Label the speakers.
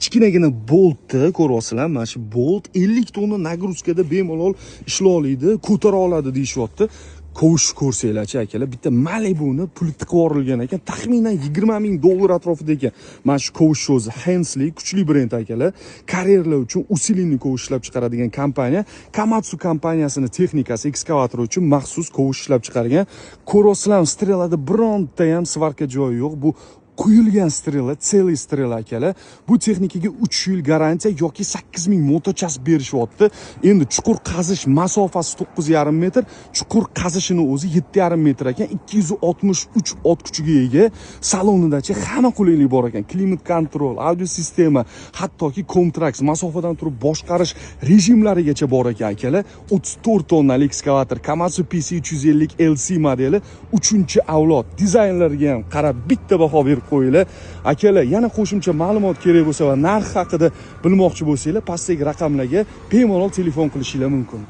Speaker 1: Kichkinagina boltni ko'ryapsizlar, mana shu bolt 50 tonna nagruzkada bemalol ishlay oladi, ko'tara oladi deyishyapti. Ko'sh ko'rsanglarchi akalar, bitta Malibuni puli tiqib yuborilgan ekan, taxminan $20,000 atrofida ekan. Mana shu ko'sh o'zi Hensley kuchli brend akalar. Karerlar uchun usilinni ko'sh ishlab chiqaradigan kompaniya, Komatsu kompaniyasini texnikasi ekskavator uchun maxsus ko'sh ishlab chiqargan. Ko'ryapsizlar, strelada bironta ham svarka joyi yo'q. Bu quyilgan strela, целый strela akalar. Bu texnikaga 3 yil garantiya yoki 8000 motochas berishyapti. Endi chuqur qazish masofasi 9,5 metr, chuqur qazishini o'zi 7,5 metr ekan. 263 ot kuchiga ega. Salonidachi hamma qulaylik bor ekan. Klimat kontrol, audio sistema, hattoki Comtrax masofadan turib boshqarish rejimlarigacha bor ekan akalar. 34 tonnali ekskavator Komatsu PC350 LC modeli 3-avlod. Dizaynlariga ham qarab bitta baho berib qo'yinglar. Akalar, yana qo'shimcha ma'lumot kerak bo'lsa va narx haqida bilmoqchi bo'lsanglar, pastdagi raqamlarga bemalol telefon qilishinglar mumkin.